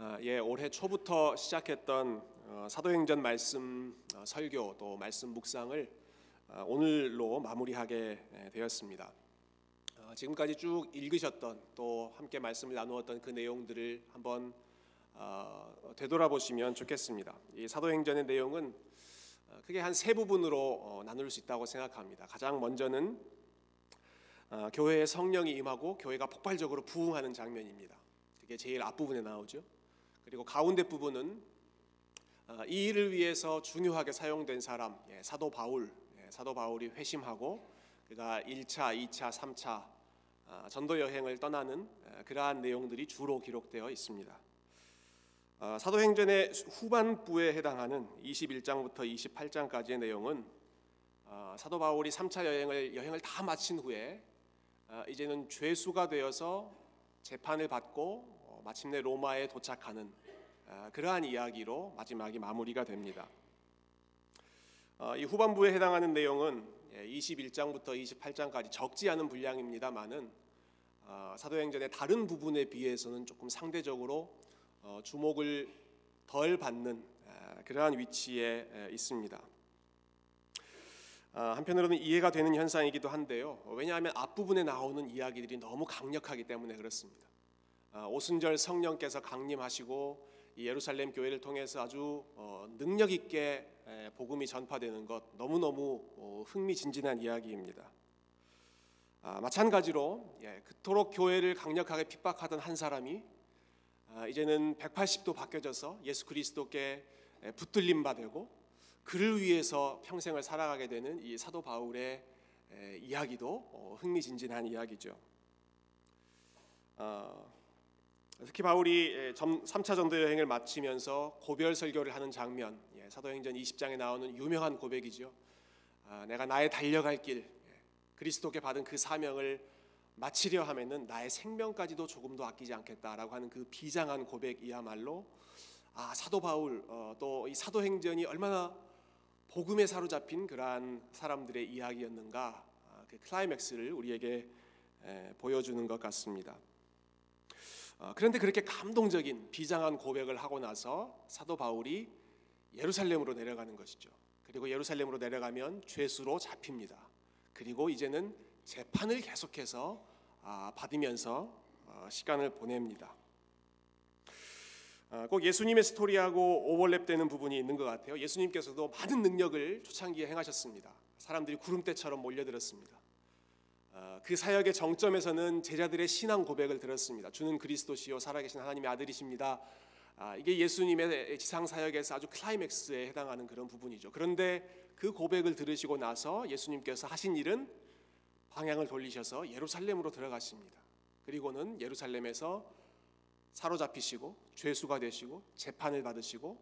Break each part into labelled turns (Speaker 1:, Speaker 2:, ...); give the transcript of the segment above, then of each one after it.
Speaker 1: 올해 초부터 시작했던 사도행전 말씀 설교 또 말씀 묵상을 오늘로 마무리하게 되었습니다. 지금까지 쭉 읽으셨던 또 함께 말씀을 나누었던 그 내용들을 한번 되돌아보시면 좋겠습니다. 이 사도행전의 내용은 크게 한 세 부분으로 나눌 수 있다고 생각합니다. 가장 먼저는 교회에 성령이 임하고 교회가 폭발적으로 부흥하는 장면입니다. 그게 제일 앞부분에 나오죠. 그리고 가운데 부분은 이 일을 위해서 중요하게 사용된 사람, 사도 바울이 회심하고 그가 1차, 2차, 3차 전도 여행을 떠나는 그러한 내용들이 주로 기록되어 있습니다. 사도행전의 후반부에 해당하는 21장부터 28장까지의 내용은 사도 바울이 3차 여행을 다 마친 후에 이제는 죄수가 되어서 재판을 받고 마침내 로마에 도착하는 그러한 이야기로 마지막이 마무리가 됩니다. 이 후반부에 해당하는 내용은 21장부터 28장까지 적지 않은 분량입니다만은 사도행전의 다른 부분에 비해서는 조금 상대적으로 주목을 덜 받는 그러한 위치에 있습니다. 한편으로는 이해가 되는 현상이기도 한데요. 왜냐하면 앞부분에 나오는 이야기들이 너무 강력하기 때문에 그렇습니다. 오순절 성령께서 강림하시고 이 예루살렘 교회를 통해서 아주 능력 있게 복음이 전파되는 것 너무너무 흥미진진한 이야기입니다. 마찬가지로 그토록 교회를 강력하게 핍박하던 한 사람이 이제는 180도 바뀌어져서 예수 그리스도께 붙들림 받고 그를 위해서 평생을 살아가게 되는 이 사도 바울의 이야기도 흥미진진한 이야기죠. 특히 바울이 3차 전도 여행을 마치면서 고별 설교를 하는 장면, 사도행전 20장에 나오는 유명한 고백이죠. 내가 나의 달려갈 길, 그리스도께 받은 그 사명을 마치려 하면은 나의 생명까지도 조금도 아끼지 않겠다라고 하는 그 비장한 고백이야말로 사도 바울 또 이 사도행전이 얼마나 복음에 사로잡힌 그러한 사람들의 이야기였는가, 그 클라이맥스를 우리에게 보여주는 것 같습니다. 그런데 그렇게 감동적인 비장한 고백을 하고 나서 사도 바울이 예루살렘으로 내려가는 것이죠. 그리고 예루살렘으로 내려가면 죄수로 잡힙니다. 그리고 이제는 재판을 계속해서 받으면서 시간을 보냅니다. 꼭 예수님의 스토리하고 오버랩되는 부분이 있는 것 같아요. 예수님께서도 많은 능력을 초창기에 행하셨습니다. 사람들이 구름대처럼 몰려들었습니다. 그 사역의 정점에서는 제자들의 신앙 고백을 들었습니다. 주는 그리스도시요 살아계신 하나님의 아들이십니다. 이게 예수님의 지상 사역에서 아주 클라이맥스에 해당하는 그런 부분이죠. 그런데 그 고백을 들으시고 나서 예수님께서 하신 일은 방향을 돌리셔서 예루살렘으로 들어가십니다. 그리고는 예루살렘에서 사로잡히시고 죄수가 되시고 재판을 받으시고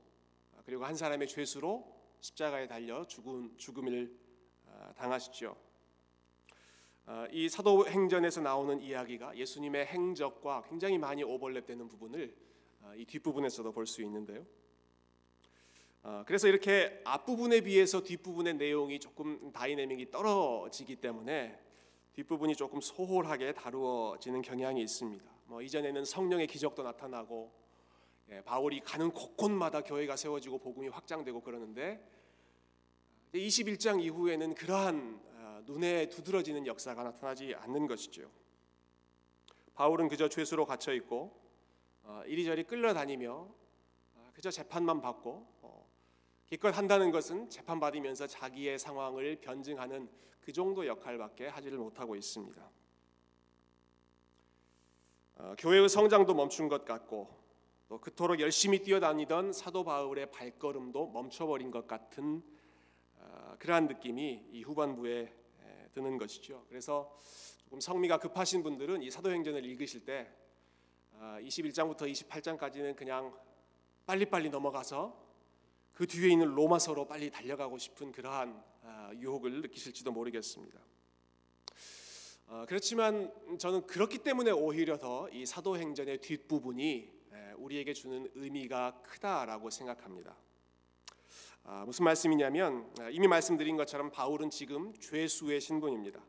Speaker 1: 그리고 한 사람의 죄수로 십자가에 달려 죽음을 당하시죠. 이 사도행전에서 나오는 이야기가 예수님의 행적과 굉장히 많이 오버랩되는 부분을 이 뒷부분에서도 볼 수 있는데요. 그래서 이렇게 앞부분에 비해서 뒷부분의 내용이 조금 다이내믹이 떨어지기 때문에 뒷부분이 조금 소홀하게 다루어지는 경향이 있습니다. 이전에는 성령의 기적도 나타나고 바울이 가는 곳곳마다 교회가 세워지고 복음이 확장되고 그러는데 21장 이후에는 그러한 눈에 두드러지는 역사가 나타나지 않는 것이죠. 바울은 그저 죄수로 갇혀 있고 이리저리 끌려다니며 그저 재판만 받고 기껏 한다는 것은 재판받으면서 자기의 상황을 변증하는 그 정도 역할밖에 하지를 못하고 있습니다. 교회의 성장도 멈춘 것 같고 또 그토록 열심히 뛰어다니던 사도 바울의 발걸음도 멈춰버린 것 같은 그러한 느낌이 이 후반부에 드는 것이죠. 그래서 조금 성미가 급하신 분들은 이 사도행전을 읽으실 때 21장부터 28장까지는 그냥 빨리빨리 넘어가서 그 뒤에 있는 로마서로 빨리 달려가고 싶은 그러한 유혹을 느끼실지도 모르겠습니다. 그렇지만 저는 그렇기 때문에 오히려 더 이 사도행전의 뒷부분이 우리에게 주는 의미가 크다라고 생각합니다. 무슨 말씀이냐면 이미 말씀드린 것처럼 바울은 지금 죄수의 신분입니다.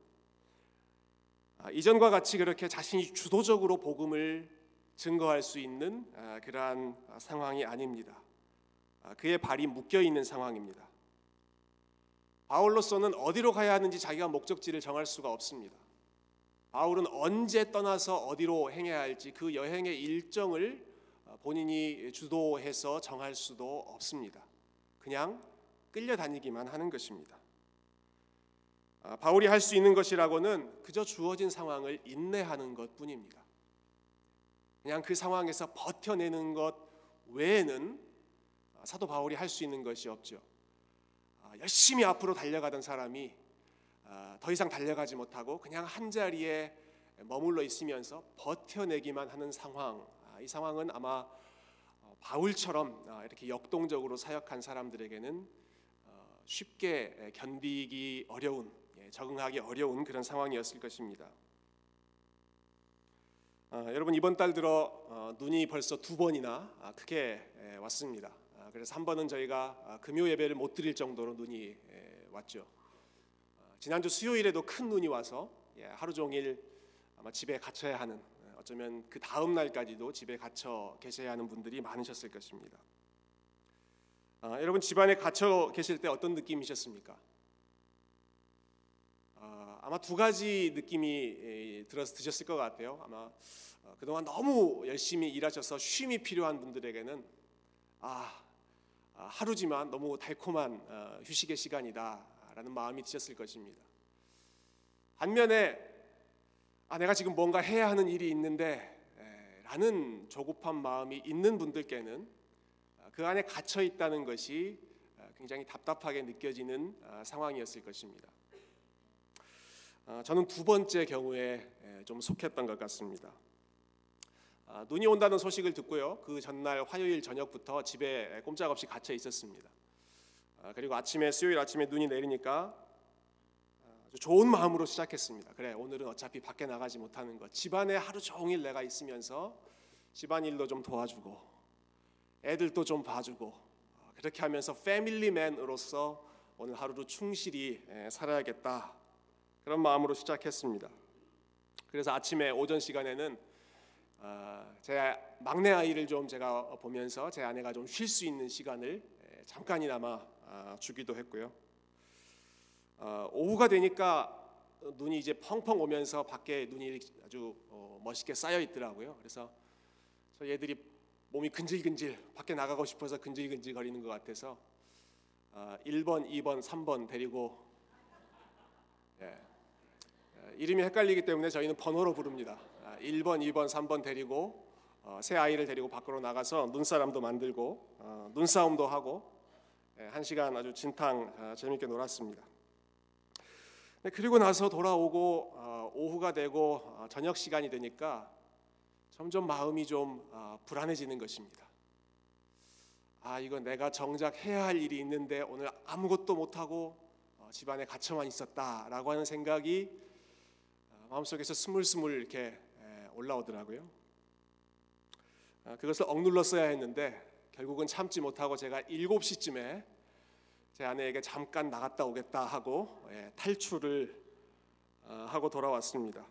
Speaker 1: 이전과 같이 그렇게 자신이 주도적으로 복음을 증거할 수 있는 그러한 상황이 아닙니다. 그의 발이 묶여 있는 상황입니다. 바울로서는 어디로 가야 하는지 자기가 목적지를 정할 수가 없습니다. 바울은 언제 떠나서 어디로 행해야 할지 그 여행의 일정을 본인이 주도해서 정할 수도 없습니다. 그냥 끌려다니기만 하는 것입니다. 바울이 할 수 있는 것이라고는 그저 주어진 상황을 인내하는 것뿐입니다. 그냥 그 상황에서 버텨내는 것 외에는 사도 바울이 할 수 있는 것이 없죠. 열심히 앞으로 달려가던 사람이 더 이상 달려가지 못하고 그냥 한자리에 머물러 있으면서 버텨내기만 하는 상황, 이 상황은 아마 바울처럼 이렇게 역동적으로 사역한 사람들에게는 쉽게 견디기 어려운, 적응하기 어려운 그런 상황이었을 것입니다. 여러분, 이번 달 들어 눈이 벌써 2번이나 크게 왔습니다. 그래서 한 번은 저희가 금요 예배를 못 드릴 정도로 눈이 왔죠. 지난주 수요일에도 큰 눈이 와서 하루 종일 아마 집에 갇혀야 하는, 어쩌면 그 다음 날까지도 집에 갇혀 계셔야 하는 분들이 많으셨을 것입니다. 여러분, 집안에 갇혀 계실 때 어떤 느낌이셨습니까? 아마 2가지 느낌이 드셨을 것 같아요. 아마 그동안 너무 열심히 일하셔서 쉼이 필요한 분들에게는 하루지만 너무 달콤한 휴식의 시간이다라는 마음이 드셨을 것입니다. 반면에 내가 지금 뭔가 해야 하는 일이 있는데 라는 조급한 마음이 있는 분들께는 그 안에 갇혀 있다는 것이 굉장히 답답하게 느껴지는 상황이었을 것입니다. 저는 2번째 경우에 좀 속했던 것 같습니다. 눈이 온다는 소식을 듣고요, 그 전날 화요일 저녁부터 집에 꼼짝없이 갇혀 있었습니다. 그리고 수요일 아침에 눈이 내리니까 아주 좋은 마음으로 시작했습니다. 그래, 오늘은 어차피 밖에 나가지 못하는 것, 집안에 하루 종일 내가 있으면서 집안일도 좀 도와주고 애들도 좀 봐주고, 그렇게 하면서 패밀리맨으로서 오늘 하루도 충실히 살아야겠다, 그런 마음으로 시작했습니다. 그래서 아침에 오전 시간에는 제 막내 아이를 좀 제가 보면서 제 아내가 좀 쉴 수 있는 시간을 잠깐이나마 주기도 했고요. 오후가 되니까 눈이 이제 펑펑 오면서 밖에 눈이 아주 멋있게 쌓여 있더라고요. 그래서 저희 애들이 몸이 근질근질, 밖에 나가고 싶어서 근질근질 거리는 것 같아서 1번, 2번, 3번 데리고, 이름이 헷갈리기 때문에 저희는 번호로 부릅니다. 1번, 2번, 3번 데리고 새 아이를 데리고 밖으로 나가서 눈사람도 만들고 눈싸움도 하고 1시간 아주 진탕 재밌게 놀았습니다. 그리고 나서 돌아오고 오후가 되고 저녁 시간이 되니까 점점 마음이 좀 불안해지는 것입니다. 이건 내가 정작 해야 할 일이 있는데 오늘 아무것도 못하고 집안에 갇혀만 있었다라고 하는 생각이 마음속에서 스물스물 이렇게 올라오더라고요. 그것을 억눌러 써야 했는데 결국은 참지 못하고 제가 7시쯤에 제 아내에게 잠깐 나갔다 오겠다 하고 탈출을 하고 돌아왔습니다.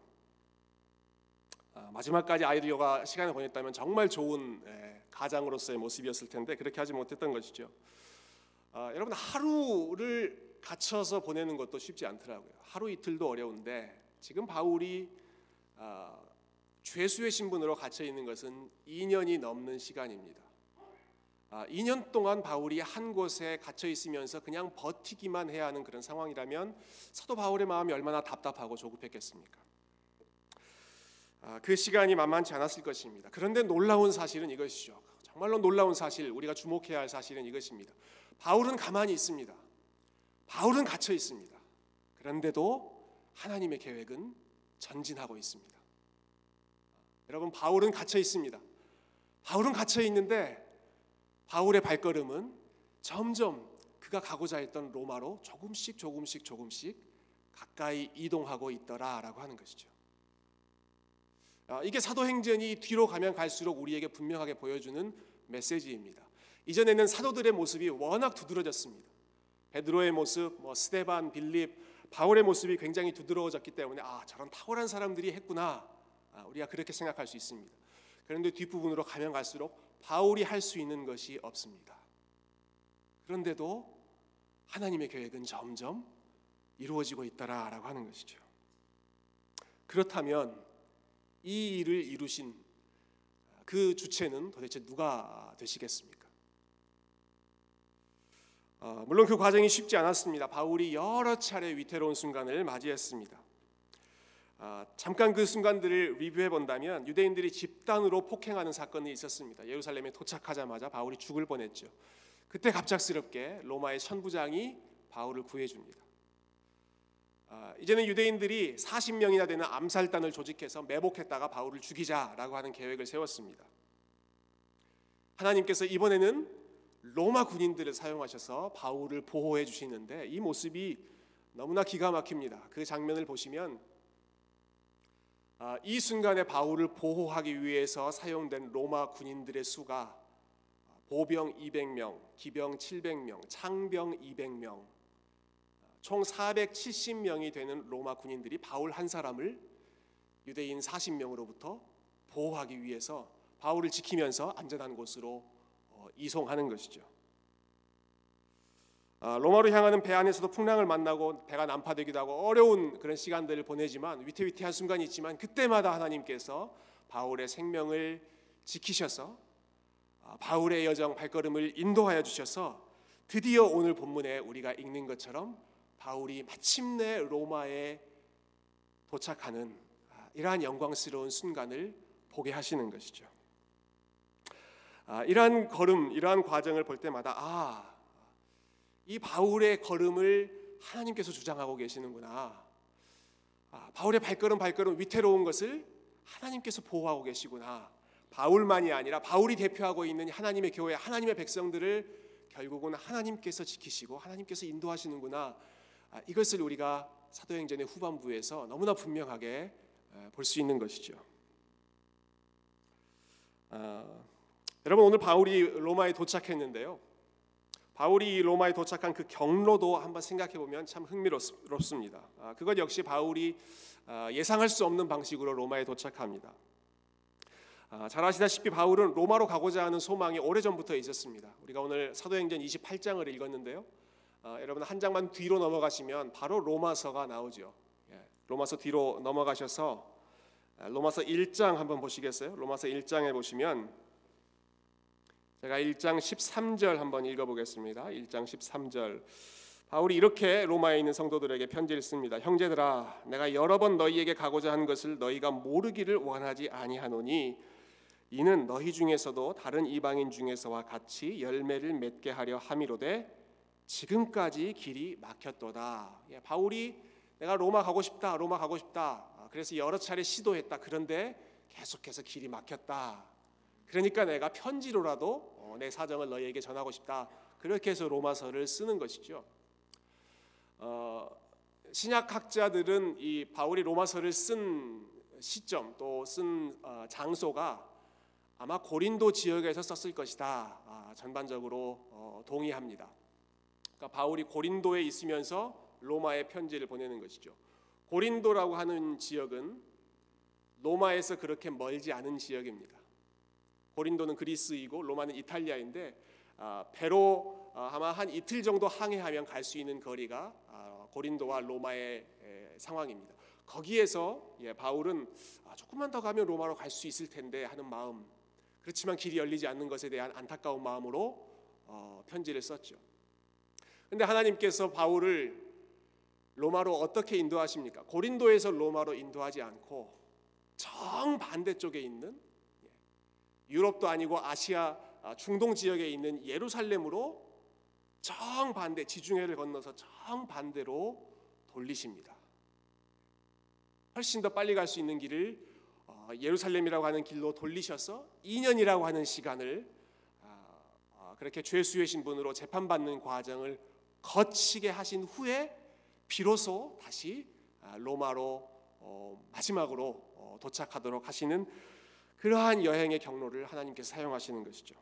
Speaker 1: 마지막까지 아이들과 시간을 보냈다면 정말 좋은 가장으로서의 모습이었을 텐데 그렇게 하지 못했던 것이죠. 여러분, 하루를 갇혀서 보내는 것도 쉽지 않더라고요. 하루 이틀도 어려운데 지금 바울이 죄수의 신분으로 갇혀 있는 것은 2년이 넘는 시간입니다. 2년 동안 바울이 한 곳에 갇혀 있으면서 그냥 버티기만 해야 하는 그런 상황이라면 사도 바울의 마음이 얼마나 답답하고 조급했겠습니까? 그 시간이 만만치 않았을 것입니다. 그런데 놀라운 사실은 이것이죠. 정말로 놀라운 사실, 우리가 주목해야 할 사실은 이것입니다. 바울은 가만히 있습니다. 바울은 갇혀 있습니다. 그런데도 하나님의 계획은 전진하고 있습니다. 여러분, 바울은 갇혀 있습니다. 바울은 갇혀 있는데 바울의 발걸음은 점점 그가 가고자 했던 로마로 조금씩 가까이 이동하고 있더라라고 하는 것이죠. 이게 사도행전이 뒤로 가면 갈수록 우리에게 분명하게 보여주는 메시지입니다. 이전에는 사도들의 모습이 워낙 두드러졌습니다. 베드로의 모습, 스데반, 빌립, 바울의 모습이 굉장히 두드러졌기 때문에 저런 탁월한 사람들이 했구나, 우리가 그렇게 생각할 수 있습니다. 그런데 뒷부분으로 가면 갈수록 바울이 할 수 있는 것이 없습니다. 그런데도 하나님의 계획은 점점 이루어지고 있다라고 하는 것이죠. 그렇다면 이 일을 이루신 그 주체는 도대체 누가 되시겠습니까? 물론 그 과정이 쉽지 않았습니다. 바울이 여러 차례 위태로운 순간을 맞이했습니다. 잠깐 그 순간들을 리뷰해 본다면 유대인들이 집단으로 폭행하는 사건이 있었습니다. 예루살렘에 도착하자마자 바울이 죽을 뻔했죠. 그때 갑작스럽게 로마의 천부장이 바울을 구해줍니다. 이제는 유대인들이 40명이나 되는 암살단을 조직해서 매복했다가 바울을 죽이자라고 하는 계획을 세웠습니다. 하나님께서 이번에는 로마 군인들을 사용하셔서 바울을 보호해 주시는데 이 모습이 너무나 기가 막힙니다. 그 장면을 보시면 이 순간에 바울을 보호하기 위해서 사용된 로마 군인들의 수가 보병 200명, 기병 700명, 창병 200명, 총 470명이 되는 로마 군인들이 바울 한 사람을 유대인 40명으로부터 보호하기 위해서 바울을 지키면서 안전한 곳으로 이송하는 것이죠. 로마로 향하는 배 안에서도 풍랑을 만나고 배가 난파되기도 하고 어려운 그런 시간들을 보내지만 위태위태한 순간이 있지만 그때마다 하나님께서 바울의 생명을 지키셔서 바울의 여정 발걸음을 인도하여 주셔서 드디어 오늘 본문에 우리가 읽는 것처럼 바울이 마침내 로마에 도착하는 이러한 영광스러운 순간을 보게 하시는 것이죠. 이러한 걸음, 이러한 과정을 볼 때마다 이 바울의 걸음을 하나님께서 주장하고 계시는구나. 바울의 발걸음 위태로운 것을 하나님께서 보호하고 계시구나. 바울만이 아니라 바울이 대표하고 있는 하나님의 교회, 하나님의 백성들을 결국은 하나님께서 지키시고 하나님께서 인도하시는구나. 이것을 우리가 사도행전의 후반부에서 너무나 분명하게 볼 수 있는 것이죠. 여러분, 오늘 바울이 로마에 도착했는데요. 바울이 로마에 도착한 그 경로도 한번 생각해 보면 참 흥미롭습니다. 그것 역시 바울이 예상할 수 없는 방식으로 로마에 도착합니다. 잘 아시다시피 바울은 로마로 가고자 하는 소망이 오래전부터 있었습니다. 우리가 오늘 사도행전 28장을 읽었는데요. 여러분 한 장만 뒤로 넘어가시면 바로 로마서가 나오죠. 로마서 뒤로 넘어가셔서 로마서 1장 한번 보시겠어요? 로마서 1장에 보시면 제가 1장 13절 한번 읽어보겠습니다. 1장 13절 바울이 이렇게 로마에 있는 성도들에게 편지를 씁니다. 형제들아, 내가 여러 번 너희에게 가고자 한 것을 너희가 모르기를 원하지 아니하노니 이는 너희 중에서도 다른 이방인 중에서와 같이 열매를 맺게 하려 함이로되 지금까지 길이 막혔도다. 바울이 내가 로마 가고 싶다. 그래서 여러 차례 시도했다. 그런데 계속해서 길이 막혔다. 그러니까 내가 편지로라도 내 사정을 너희에게 전하고 싶다. 그렇게 해서 로마서를 쓰는 것이죠. 신약학자들은 이 바울이 로마서를 쓴 시점 또 쓴 장소가 아마 고린도 지역에서 썼을 것이다. 전반적으로 동의합니다. 그러니까 바울이 고린도에 있으면서 로마에 편지를 보내는 것이죠. 고린도라고 하는 지역은 로마에서 그렇게 멀지 않은 지역입니다. 고린도는 그리스이고 로마는 이탈리아인데 배로 아마 한 이틀 정도 항해하면 갈 수 있는 거리가 고린도와 로마의 상황입니다. 거기에서 바울은 조금만 더 가면 로마로 갈 수 있을 텐데 하는 마음, 그렇지만 길이 열리지 않는 것에 대한 안타까운 마음으로 편지를 썼죠. 그런데 하나님께서 바울을 로마로 어떻게 인도하십니까? 고린도에서 로마로 인도하지 않고 정반대쪽에 있는 유럽도 아니고 아시아 중동 지역에 있는 예루살렘으로 정반대, 지중해를 건너서 정반대로 돌리십니다. 훨씬 더 빨리 갈 수 있는 길을 예루살렘이라고 하는 길로 돌리셔서 2년이라고 하는 시간을 그렇게 죄수의 신분으로 재판받는 과정을 거치게 하신 후에 비로소 다시 로마로 마지막으로 도착하도록 하시는 그러한 여행의 경로를 하나님께서 사용하시는 것이죠.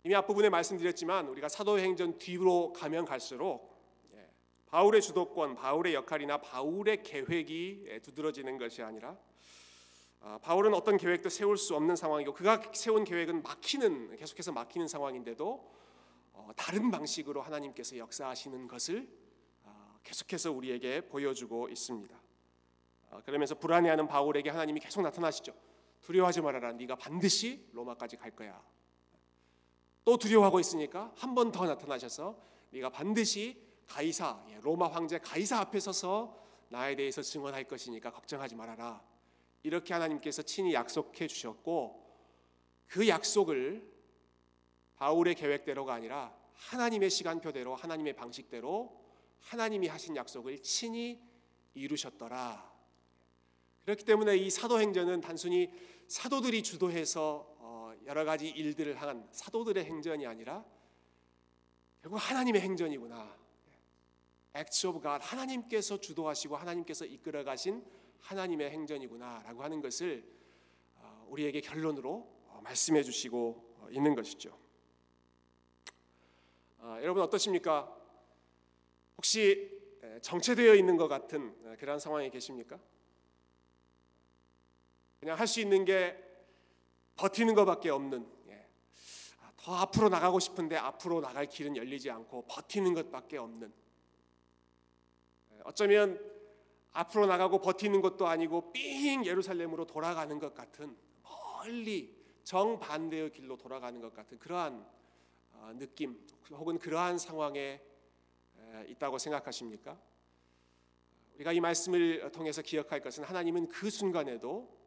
Speaker 1: 이미 앞부분에 말씀드렸지만 우리가 사도행전 뒤로 가면 갈수록 바울의 주도권, 바울의 역할이나 바울의 계획이 두드러지는 것이 아니라 바울은 어떤 계획도 세울 수 없는 상황이고 그가 세운 계획은 계속해서 막히는 상황인데도 다른 방식으로 하나님께서 역사하시는 것을 계속해서 우리에게 보여주고 있습니다. 그러면서 불안해하는 바울에게 하나님이 계속 나타나시죠. 두려워하지 말아라. 네가 반드시 로마까지 갈 거야. 또 두려워하고 있으니까 한 번 더 나타나셔서 네가 반드시 로마 황제 가이사 앞에 서서 나에 대해서 증언할 것이니까 걱정하지 말아라. 이렇게 하나님께서 친히 약속해 주셨고 그 약속을 바울의 계획대로가 아니라 하나님의 시간표대로 하나님의 방식대로 하나님이 하신 약속을 친히 이루셨더라. 그렇기 때문에 이 사도행전은 단순히 사도들이 주도해서 여러 가지 일들을 한 사도들의 행전이 아니라 결국 하나님의 행전이구나. Acts of God, 하나님께서 주도하시고 하나님께서 이끌어 가신 하나님의 행전이구나라고 하는 것을 우리에게 결론으로 말씀해 주시고 있는 것이죠. 여러분 어떠십니까? 혹시 정체되어 있는 것 같은 그런 상황에 계십니까? 그냥 할 수 있는 게 버티는 것밖에 없는, 더 앞으로 나가고 싶은데 앞으로 나갈 길은 열리지 않고 버티는 것밖에 없는, 어쩌면 앞으로 나가고 버티는 것도 아니고 삥 예루살렘으로 돌아가는 것 같은, 멀리 정반대의 길로 돌아가는 것 같은 그러한 느낌 혹은 그러한 상황에 있다고 생각하십니까? 우리가 이 말씀을 통해서 기억할 것은 하나님은 그 순간에도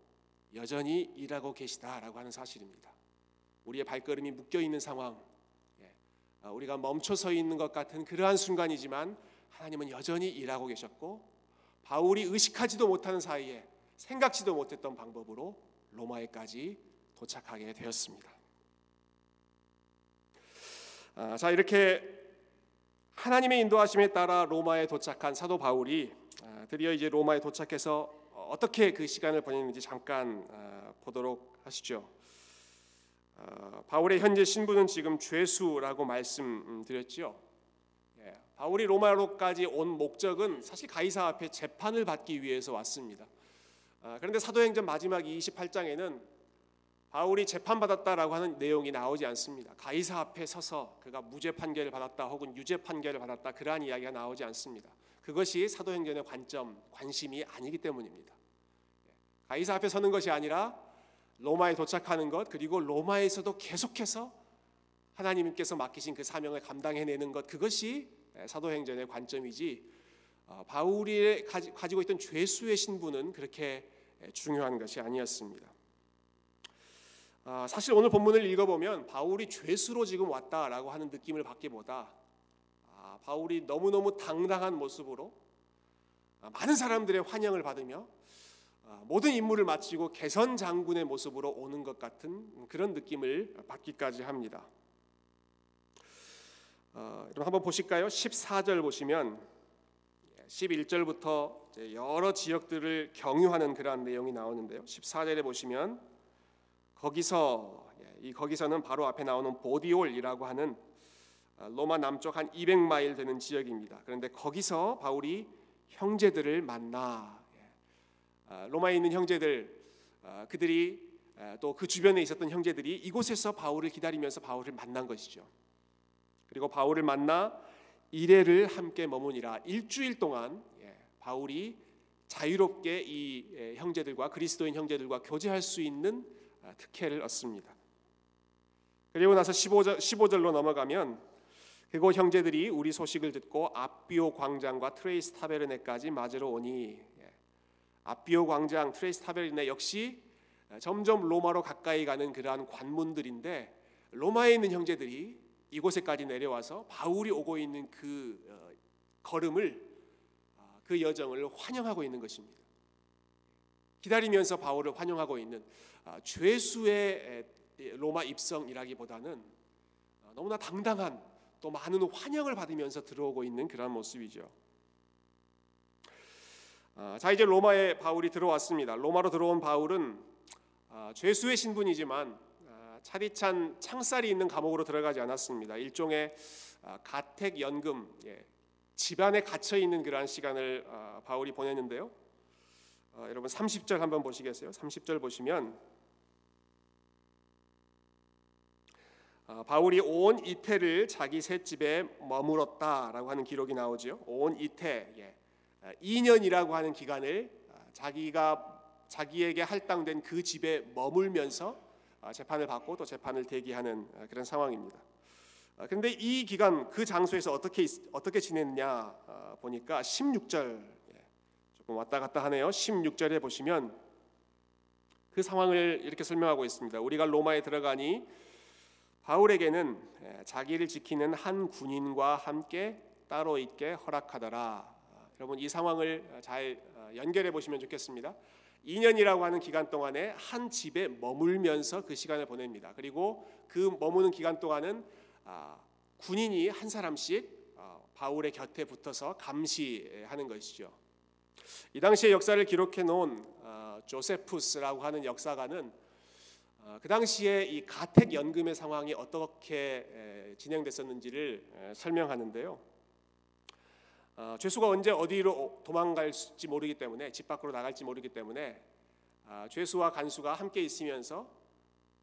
Speaker 1: 여전히 일하고 계시다라고 하는 사실입니다. 우리의 발걸음이 묶여있는 상황, 우리가 멈춰 서 있는 것 같은 그러한 순간이지만 하나님은 여전히 일하고 계셨고 바울이 의식하지도 못하는 사이에 생각지도 못했던 방법으로 로마에까지 도착하게 되었습니다. 자, 이렇게 하나님의 인도하심에 따라 로마에 도착한 사도 바울이 드디어 이제 로마에 도착해서 어떻게 그 시간을 보냈는지 잠깐 보도록 하시죠. 바울의 현재 신분은 지금 죄수라고 말씀드렸죠. 바울이 로마로까지 온 목적은 사실 가이사 앞에 재판을 받기 위해서 왔습니다. 그런데 사도행전 마지막 28장에는 바울이 재판받았다라고 하는 내용이 나오지 않습니다. 가이사 앞에 서서 그가 무죄 판결을 받았다 혹은 유죄 판결을 받았다 그러한 이야기가 나오지 않습니다. 그것이 사도행전의 관심이 아니기 때문입니다. 가이사 앞에 서는 것이 아니라 로마에 도착하는 것, 그리고 로마에서도 계속해서 하나님께서 맡기신 그 사명을 감당해내는 것, 그것이 사도행전의 관점이지 바울이 가지고 있던 죄수의 신분은 그렇게 중요한 것이 아니었습니다. 사실 오늘 본문을 읽어보면 바울이 죄수로 지금 왔다라고 하는 느낌을 받기보다 바울이 너무너무 당당한 모습으로 많은 사람들의 환영을 받으며 모든 임무를 마치고 개선 장군의 모습으로 오는 것 같은 그런 느낌을 받기까지 합니다. 여러분 한번 보실까요? 14절 보시면 11절부터 여러 지역들을 경유하는 그러한 내용이 나오는데요. 14절에 보시면 거기서는 바로 앞에 나오는 보디올이라고 하는 로마 남쪽 한 200마일 되는 지역입니다. 그런데 거기서 바울이 형제들을 만나, 로마에 있는 형제들, 그들이 또 그 주변에 있었던 형제들이 이곳에서 바울을 기다리면서 바울을 만난 것이죠. 그리고 바울을 만나 이레를 함께 머무니라. 일주일 동안 바울이 자유롭게 이 형제들과 그리스도인 형제들과 교제할 수 있는 특혜를 얻습니다. 그리고 나서 15절로 넘어가면 그곳 형제들이 우리 소식을 듣고 앞비오 광장과 트레이스 타베르네까지 맞으러 오니, 앞비오 광장, 트레이스 타베르네 역시 점점 로마로 가까이 가는 그러한 관문들인데 로마에 있는 형제들이 이곳에까지 내려와서 바울이 오고 있는 그 걸음을, 그 여정을 환영하고 있는 것입니다. 기다리면서 바울을 환영하고 있는 죄수의 로마 입성이라기보다는 너무나 당당한, 또 많은 환영을 받으면서 들어오고 있는 그런 모습이죠. 자, 이제 로마에 바울이 들어왔습니다. 로마로 들어온 바울은 죄수의 신분이지만 차디찬 창살이 있는 감옥으로 들어가지 않았습니다. 일종의 가택연금, 집안에 갇혀 있는 그러한 시간을 바울이 보냈는데요. 여러분 30절 한번 보시겠어요? 30절 보시면 바울이 온 이태를 자기 셋집에 머물었다라고 하는 기록이 나오죠. 온 이태, 2년이라고 하는 기간을 자기에게 할당된 그 집에 머물면서 재판을 받고 또 재판을 대기하는 그런 상황입니다. 그런데 이 기간 그 장소에서 어떻게 지냈냐 보니까 16절 조금 왔다 갔다 하네요. 16절에 보시면 그 상황을 이렇게 설명하고 있습니다. 우리가 로마에 들어가니 바울에게는 자기를 지키는 한 군인과 함께 따로 있게 허락하더라. 여러분 이 상황을 잘 연결해 보시면 좋겠습니다. 2년이라고 하는 기간 동안에 한 집에 머물면서 그 시간을 보냅니다. 그리고 그 머무는 기간 동안은 군인이 한 사람씩 바울의 곁에 붙어서 감시하는 것이죠. 이 당시의 역사를 기록해 놓은 조세푸스라고 하는 역사가는 그 당시에 이 가택 연금의 상황이 어떻게 진행됐었는지를 설명하는데요. 죄수가 언제 어디로 도망갈지 모르기 때문에 집 밖으로 나갈지 모르기 때문에 죄수와 간수가 함께 있으면서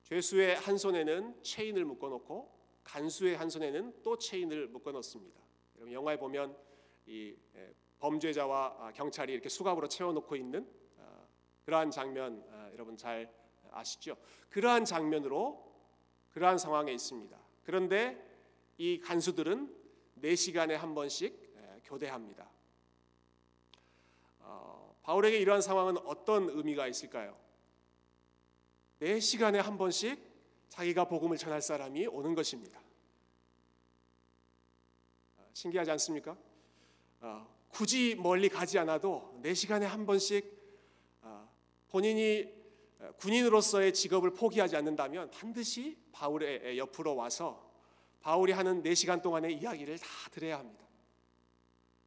Speaker 1: 죄수의 한 손에는 체인을 묶어놓고 간수의 한 손에는 또 체인을 묶어놓습니다. 여러분 영화에 보면 이 범죄자와 경찰이 이렇게 수갑으로 채워놓고 있는 그러한 장면 여러분 잘 아시죠? 그러한 장면으로 그러한 상황에 있습니다. 그런데 이 간수들은 4시간에 한 번씩 교대합니다. 바울에게 이러한 상황은 어떤 의미가 있을까요? 4시간에 한 번씩 자기가 복음을 전할 사람이 오는 것입니다. 신기하지 않습니까? 굳이 멀리 가지 않아도 4시간에 한 번씩 본인이 군인으로서의 직업을 포기하지 않는다면 반드시 바울의 옆으로 와서 바울이 하는 4시간 동안의 이야기를 다 들어야 합니다.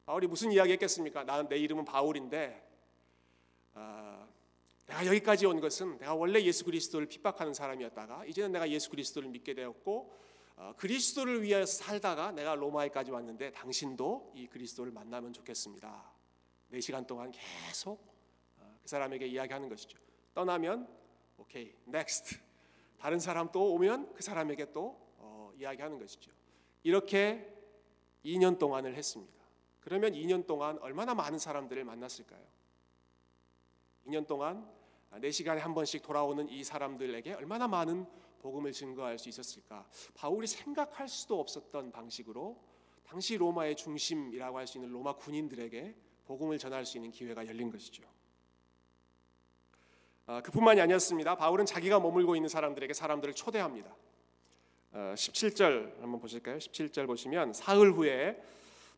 Speaker 1: 바울이 무슨 이야기 했겠습니까? 내 이름은 바울인데 내가 여기까지 온 것은 내가 원래 예수 그리스도를 핍박하는 사람이었다가 이제는 내가 예수 그리스도를 믿게 되었고 그리스도를 위해서 살다가 내가 로마에까지 왔는데 당신도 이 그리스도를 만나면 좋겠습니다. 4시간 동안 계속 그 사람에게 이야기하는 것이죠. 떠나면 오케이, next. 다른 사람 또 오면 그 사람에게 또 이야기하는 것이죠. 이렇게 2년 동안을 했습니다. 그러면 2년 동안 얼마나 많은 사람들을 만났을까요? 2년 동안 4시간에 한 번씩 돌아오는 이 사람들에게 얼마나 많은 복음을 증거할 수 있었을까? 바울이 생각할 수도 없었던 방식으로 당시 로마의 중심이라고 할 수 있는 로마 군인들에게 복음을 전할 수 있는 기회가 열린 것이죠. 그뿐만이 아니었습니다. 바울은 자기가 머물고 있는 사람들에게 사람들을 초대합니다. 17절 한번 보실까요? 17절 보시면 사흘 후에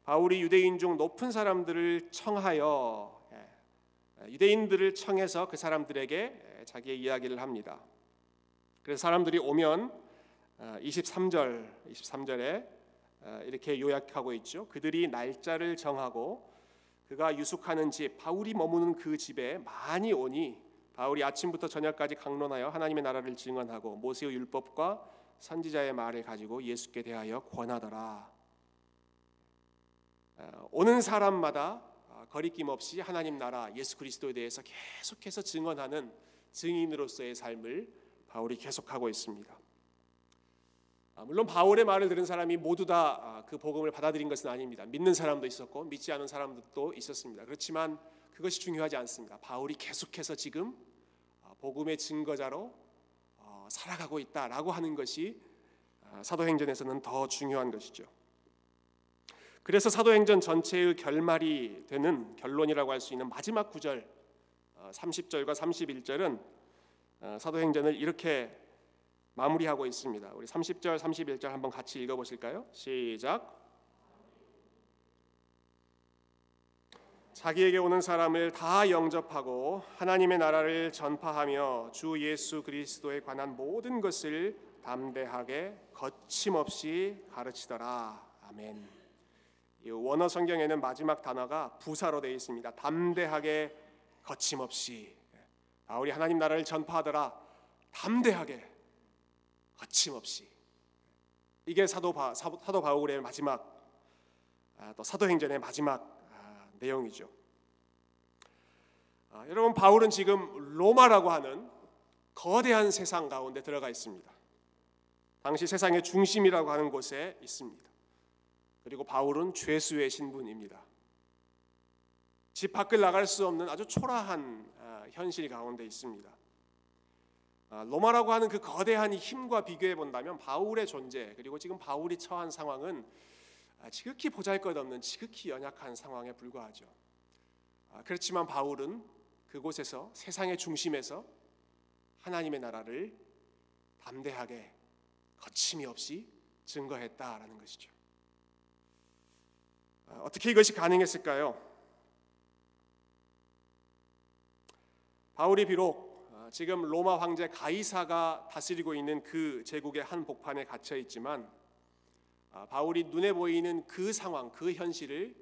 Speaker 1: 바울이 유대인 중 높은 사람들을 청하여 유대인들을 청해서 그 사람들에게 자기의 이야기를 합니다. 그래서 사람들이 오면 23절에 이렇게 요약하고 있죠. 그들이 날짜를 정하고 그가 유숙하는 집 바울이 머무는 그 집에 많이 오니 바울이 아침부터 저녁까지 강론하여 하나님의 나라를 증언하고 모세의 율법과 선지자의 말을 가지고 예수께 대하여 권하더라. 오는 사람마다 거리낌 없이 하나님 나라 예수 그리스도에 대해서 계속해서 증언하는 증인으로서의 삶을 바울이 계속하고 있습니다. 물론 바울의 말을 들은 사람이 모두 다 그 복음을 받아들인 것은 아닙니다. 믿는 사람도 있었고 믿지 않은 사람들도 있었습니다. 그렇지만 그것이 중요하지 않습니다. 바울이 계속해서 지금 복음의 증거자로 살아가고 있다라고 하는 것이 사도행전에서는 더 중요한 것이죠. 그래서 사도행전 전체의 결말이 되는 결론이라고 할 수 있는 마지막 구절 30절과 31절은 사도행전을 이렇게 마무리하고 있습니다. 우리 30절, 31절 한번 같이 읽어보실까요? 시작. 자기에게 오는 사람을 다 영접하고 하나님의 나라를 전파하며 주 예수 그리스도에 관한 모든 것을 담대하게 거침없이 가르치더라. 아멘. 이 원어 성경에는 마지막 단어가 부사로 되어 있습니다. 담대하게 거침없이. 바울이 하나님 나라를 전파하더라. 담대하게 거침없이. 이게 사도 바울의 마지막 또 사도행전의 마지막 내용이죠. 여러분, 바울은 지금 로마라고 하는 거대한 세상 가운데 들어가 있습니다. 당시 세상의 중심이라고 하는 곳에 있습니다. 그리고 바울은 죄수의 신분입니다. 집 밖을 나갈 수 없는 아주 초라한 현실 가운데 있습니다. 로마라고 하는 그 거대한 힘과 비교해 본다면 바울의 존재, 그리고 지금 바울이 처한 상황은 지극히 보잘것없는, 지극히 연약한 상황에 불과하죠. 그렇지만 바울은 그곳에서, 세상의 중심에서 하나님의 나라를 담대하게 거침이 없이 증거했다라는 것이죠. 어떻게 이것이 가능했을까요? 바울이 비록 지금 로마 황제 가이사가 다스리고 있는 그 제국의 한 복판에 갇혀 있지만 바울이 눈에 보이는 그 상황, 그 현실을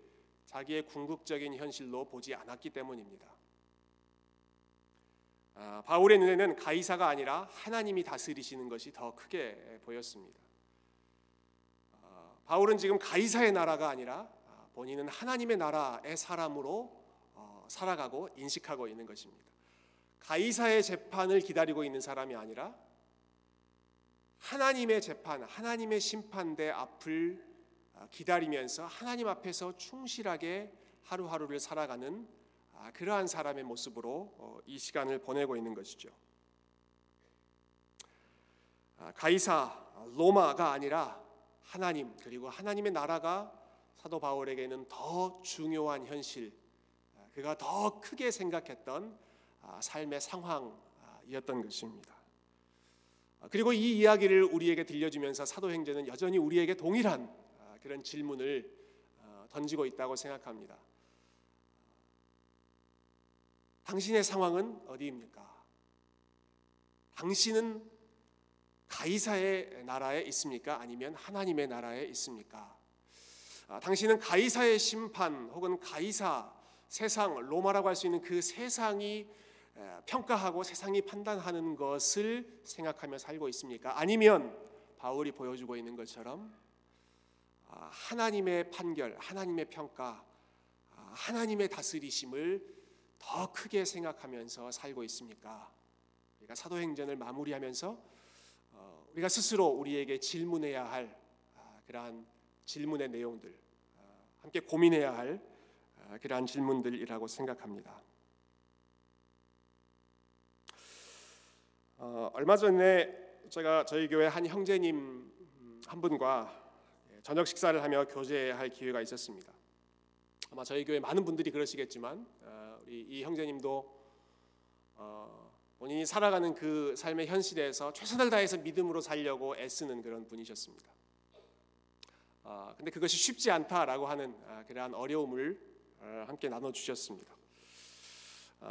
Speaker 1: 자기의 궁극적인 현실로 보지 않았기 때문입니다. 바울의 눈에는 가이사가 아니라 하나님이 다스리시는 것이 더 크게 보였습니다. 바울은 지금 가이사의 나라가 아니라 본인은 하나님의 나라의 사람으로 살아가고 인식하고 있는 것입니다. 가이사의 재판을 기다리고 있는 사람이 아니라 하나님의 재판, 하나님의 심판대 앞을 기다리면서 하나님 앞에서 충실하게 하루하루를 살아가는 그러한 사람의 모습으로 이 시간을 보내고 있는 것이죠. 가이사, 로마가 아니라 하나님, 그리고 하나님의 나라가 사도 바울에게는 더 중요한 현실, 그가 더 크게 생각했던 삶의 상황이었던 것입니다. 그리고 이 이야기를 우리에게 들려주면서 사도행전은 여전히 우리에게 동일한 그런 질문을 던지고 있다고 생각합니다. 당신의 상황은 어디입니까? 당신은 가이사의 나라에 있습니까? 아니면 하나님의 나라에 있습니까? 당신은 가이사의 심판 혹은 가이사, 세상, 로마라고 할 수 있는 그 세상이 평가하고 세상이 판단하는 것을 생각하며 살고 있습니까? 아니면 바울이 보여주고 있는 것처럼 하나님의 판결, 하나님의 평가, 하나님의 다스리심을 더 크게 생각하면서 살고 있습니까? 우리가 사도행전을 마무리하면서 우리가 스스로 우리에게 질문해야 할 그러한 질문의 내용들, 함께 고민해야 할 그러한 질문들이라고 생각합니다. 얼마 전에 제가 저희 교회 한 형제님 한 분과 저녁 식사를 하며 교제할 기회가 있었습니다. 아마 저희 교회 많은 분들이 그러시겠지만 우리 이 형제님도 본인이 살아가는 그 삶의 현실에서 최선을 다해서 믿음으로 살려고 애쓰는 그런 분이셨습니다. 근데 그것이 쉽지 않다라고 하는 그러한 어려움을 함께 나눠주셨습니다.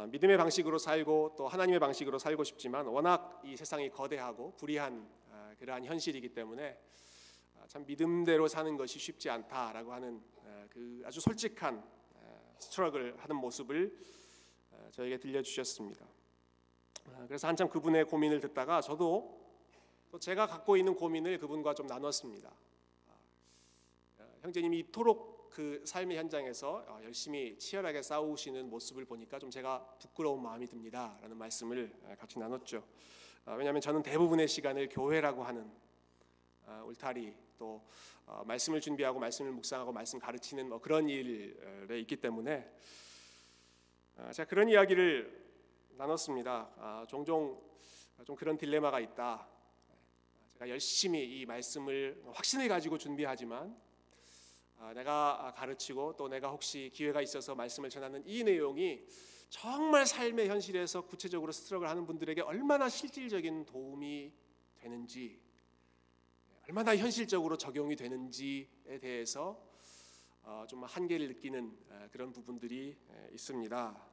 Speaker 1: 믿음의 방식으로 살고 또 하나님의 방식으로 살고 싶지만 워낙 이 세상이 거대하고 불의한 그러한 현실이기 때문에 참 믿음대로 사는 것이 쉽지 않다라고 하는 그 아주 솔직한 스트러글 하는 모습을 저에게 들려주셨습니다. 그래서 한참 그분의 고민을 듣다가 저도 또 제가 갖고 있는 고민을 그분과 좀 나눴습니다. 형제님이 이토록 그 삶의 현장에서 열심히 치열하게 싸우시는 모습을 보니까 좀 제가 부끄러운 마음이 듭니다라는 말씀을 같이 나눴죠. 왜냐하면 저는 대부분의 시간을 교회라고 하는 울타리, 또 말씀을 준비하고 말씀을 묵상하고 말씀 가르치는 그런 일에 있기 때문에 제가 그런 이야기를 나눴습니다. 종종 좀 그런 딜레마가 있다. 제가 열심히 이 말씀을 확신을 가지고 준비하지만 내가 가르치고 또 내가 혹시 기회가 있어서 말씀을 전하는 이 내용이 정말 삶의 현실에서 구체적으로 스트럭을 하는 분들에게 얼마나 실질적인 도움이 되는지, 얼마나 현실적으로 적용이 되는지에 대해서 좀 한계를 느끼는 그런 부분들이 있습니다.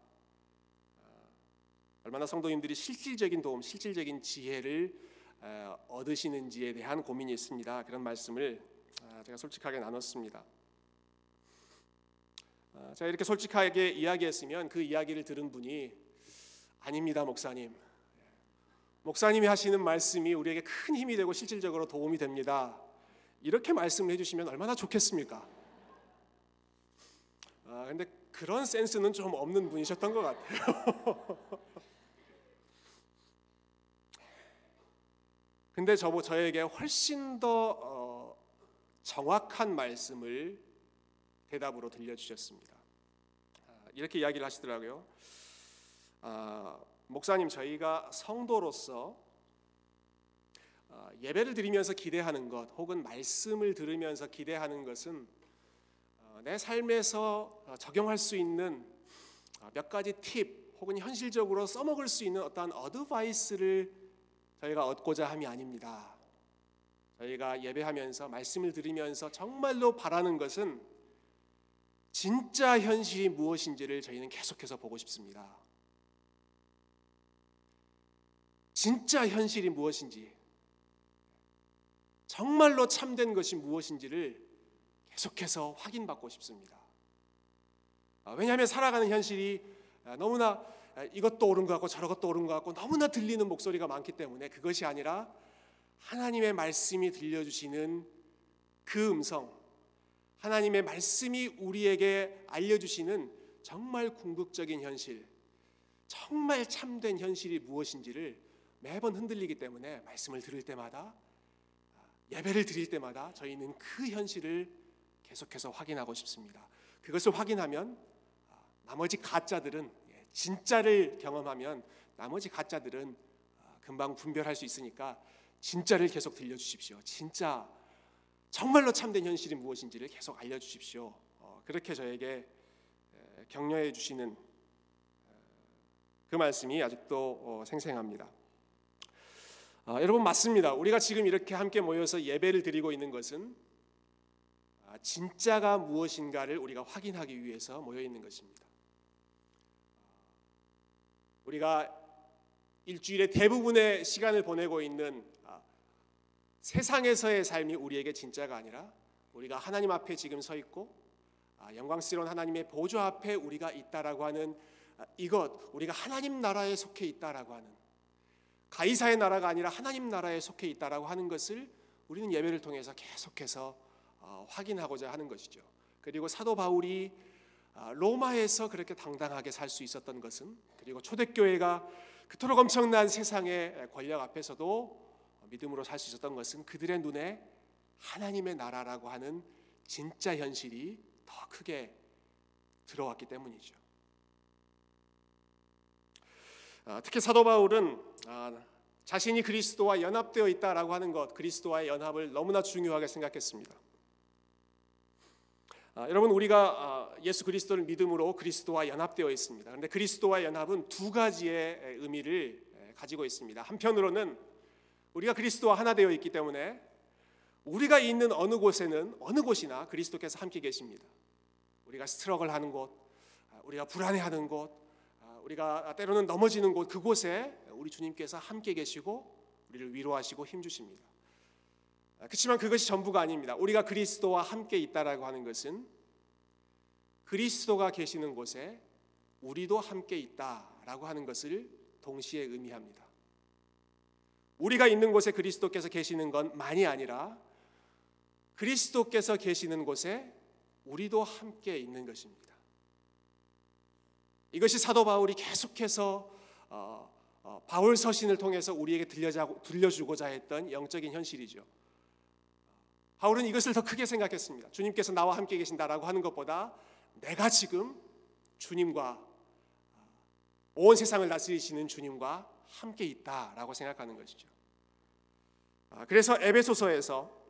Speaker 1: 얼마나 성도님들이 실질적인 도움, 실질적인 지혜를 얻으시는지에 대한 고민이 있습니다. 그런 말씀을 제가 솔직하게 나눴습니다. 제가 이렇게 솔직하게 이야기했으면 그 이야기를 들은 분이 아닙니다, 목사님. 목사님이 하시는 말씀이 우리에게 큰 힘이 되고 실질적으로 도움이 됩니다. 이렇게 말씀을 해주시면 얼마나 좋겠습니까? 근데 그런 센스는 좀 없는 분이셨던 것 같아요. 근데 저에게 훨씬 더 정확한 말씀을 대답으로 들려주셨습니다. 이렇게 이야기를 하시더라고요. 목사님, 저희가 성도로서 예배를 드리면서 기대하는 것, 혹은 말씀을 들으면서 기대하는 것은 내 삶에서 적용할 수 있는 몇 가지 팁, 혹은 현실적으로 써먹을 수 있는 어떠한 어드바이스를 저희가 얻고자 함이 아닙니다. 저희가 예배하면서 말씀을 들으면서 정말로 바라는 것은 진짜 현실이 무엇인지를 저희는 계속해서 보고 싶습니다. 진짜 현실이 무엇인지, 정말로 참된 것이 무엇인지를 계속해서 확인받고 싶습니다. 왜냐하면 살아가는 현실이 너무나 이것도 옳은 것 같고 저것도 옳은 것 같고 너무나 들리는 목소리가 많기 때문에 그것이 아니라 하나님의 말씀이 들려주시는 그 음성, 하나님의 말씀이 우리에게 알려주시는 정말 궁극적인 현실, 정말 참된 현실이 무엇인지를 매번 흔들리기 때문에 말씀을 들을 때마다, 예배를 드릴 때마다 저희는 그 현실을 계속해서 확인하고 싶습니다. 그것을 확인하면 나머지 가짜들은, 진짜를 경험하면 나머지 가짜들은 금방 분별할 수 있으니까 진짜를 계속 들려주십시오. 진짜 정말로 참된 현실이 무엇인지를 계속 알려주십시오. 그렇게 저에게 격려해 주시는 그 말씀이 아직도 생생합니다. 여러분, 맞습니다. 우리가 지금 이렇게 함께 모여서 예배를 드리고 있는 것은 진짜가 무엇인가를 우리가 확인하기 위해서 모여 있는 것입니다. 우리가 일주일의 대부분의 시간을 보내고 있는 세상에서의 삶이 우리에게 진짜가 아니라 우리가 하나님 앞에 지금 서 있고 영광스러운 하나님의 보좌 앞에 우리가 있다라고 하는 이것, 우리가 하나님 나라에 속해 있다라고 하는, 가이사의 나라가 아니라 하나님 나라에 속해 있다라고 하는 것을 우리는 예배를 통해서 계속해서 확인하고자 하는 것이죠. 그리고 사도 바울이 로마에서 그렇게 당당하게 살 수 있었던 것은, 그리고 초대교회가 그토록 엄청난 세상의 권력 앞에서도 믿음으로 살 수 있었던 것은 그들의 눈에 하나님의 나라라고 하는 진짜 현실이 더 크게 들어왔기 때문이죠. 특히 사도 바울은 자신이 그리스도와 연합되어 있다라고 하는 것, 그리스도와의 연합을 너무나 중요하게 생각했습니다. 여러분, 우리가 예수 그리스도를 믿음으로 그리스도와 연합되어 있습니다. 그런데 그리스도와 연합은 두 가지의 의미를 가지고 있습니다. 한편으로는 우리가 그리스도와 하나 되어 있기 때문에 우리가 있는 어느 곳에는, 어느 곳이나 그리스도께서 함께 계십니다. 우리가 스트럭을 하는 곳, 우리가 불안해하는 곳, 우리가 때로는 넘어지는 곳, 그곳에 우리 주님께서 함께 계시고 우리를 위로하시고 힘주십니다. 그렇지만 그것이 전부가 아닙니다. 우리가 그리스도와 함께 있다라고 하는 것은 그리스도가 계시는 곳에 우리도 함께 있다라고 하는 것을 동시에 의미합니다. 우리가 있는 곳에 그리스도께서 계시는 것만이 아니라 그리스도께서 계시는 곳에 우리도 함께 있는 것입니다. 이것이 사도 바울이 계속해서 바울 서신을 통해서 우리에게 들려주고자 했던 영적인 현실이죠. 바울은 이것을 더 크게 생각했습니다. 주님께서 나와 함께 계신다라고 하는 것보다 내가 지금 주님과, 온 세상을 다스리시는 주님과 함께 있다라고 생각하는 것이죠. 그래서 에베소서에서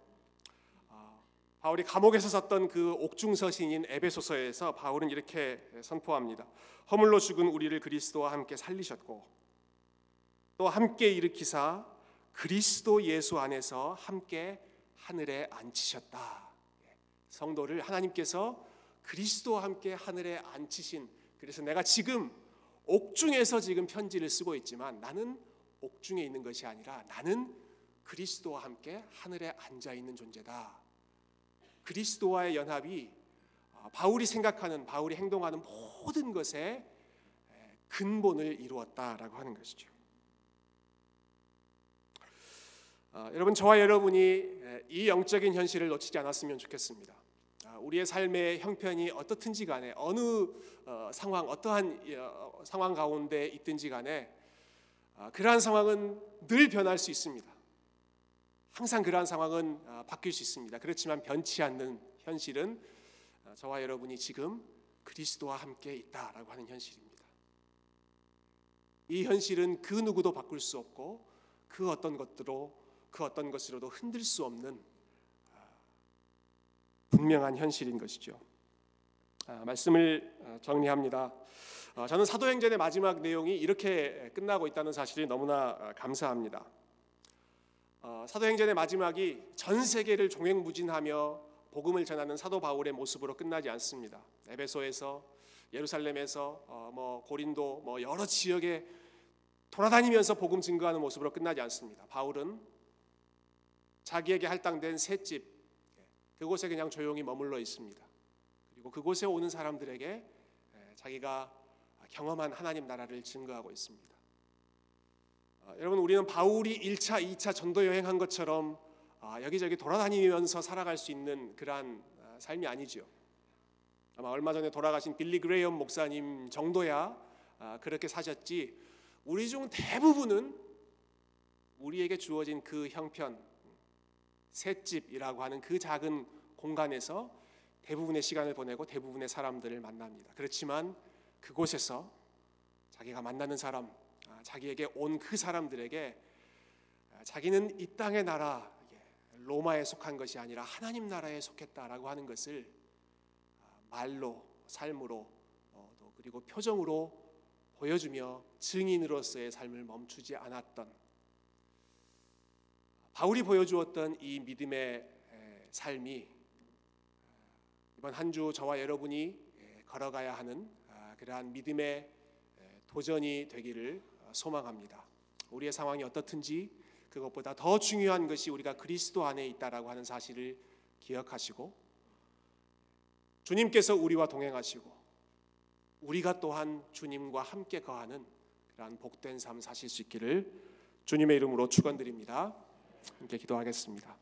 Speaker 1: 바울이 감옥에서 썼던 그 옥중서신인 에베소서에서 바울은 이렇게 선포합니다. 허물로 죽은 우리를 그리스도와 함께 살리셨고 또 함께 일으키사 그리스도 예수 안에서 함께 하늘에 앉히셨다. 성도를 하나님께서 그리스도와 함께 하늘에 앉히신, 그래서 내가 지금 옥중에서 지금 편지를 쓰고 있지만 나는 옥중에 있는 것이 아니라 나는 그리스도와 함께 하늘에 앉아 있는 존재다. 그리스도와의 연합이 바울이 생각하는, 바울이 행동하는 모든 것의 근본을 이루었다라고 하는 것이죠. 여러분, 저와 여러분이 이 영적인 현실을 놓치지 않았으면 좋겠습니다. 우리의 삶의 형편이 어떻든지 간에 어느 상황, 어떠한 상황 가운데 있든지 간에 그러한 상황은 늘 변할 수 있습니다. 항상 그러한 상황은 바뀔 수 있습니다. 그렇지만 변치 않는 현실은 저와 여러분이 지금 그리스도와 함께 있다라고 하는 현실입니다. 이 현실은 그 누구도 바꿀 수 없고 그 어떤 것으로도 흔들 수 없는 분명한 현실인 것이죠. 말씀을 정리합니다. 저는 사도행전의 마지막 내용이 이렇게 끝나고 있다는 사실이 너무나 감사합니다. 사도행전의 마지막이 전 세계를 종횡무진하며 복음을 전하는 사도 바울의 모습으로 끝나지 않습니다. 에베소에서, 예루살렘에서, 고린도, 여러 지역에 돌아다니면서 복음 증거하는 모습으로 끝나지 않습니다. 바울은 자기에게 할당된 새 집, 그곳에 그냥 조용히 머물러 있습니다. 그리고 그곳에 오는 사람들에게 자기가 경험한 하나님 나라를 증거하고 있습니다. 여러분, 우리는 바울이 1차, 2차 전도 여행한 것처럼 여기저기 돌아다니면서 살아갈 수 있는 그러한 삶이 아니죠. 아마 얼마 전에 돌아가신 빌리 그레이엄 목사님 정도야 그렇게 사셨지, 우리 중 대부분은 우리에게 주어진 그 형편, 셋집이라고 하는 그 작은 공간에서 대부분의 시간을 보내고 대부분의 사람들을 만납니다. 그렇지만 그곳에서 자기가 만나는 사람, 자기에게 온 그 사람들에게 자기는 이 땅의 나라, 로마에 속한 것이 아니라 하나님 나라에 속했다라고 하는 것을 말로, 삶으로, 그리고 표정으로 보여주며 증인으로서의 삶을 멈추지 않았던, 바울이 보여주었던 이 믿음의 삶이 이번 한 주 저와 여러분이 걸어가야 하는 그러한 믿음의 도전이 되기를 소망합니다. 우리의 상황이 어떻든지 그것보다 더 중요한 것이 우리가 그리스도 안에 있다라고 하는 사실을 기억하시고, 주님께서 우리와 동행하시고 우리가 또한 주님과 함께 거하는 그러한 복된 삶 사실 수 있기를 주님의 이름으로 축원드립니다. 함께 기도하겠습니다.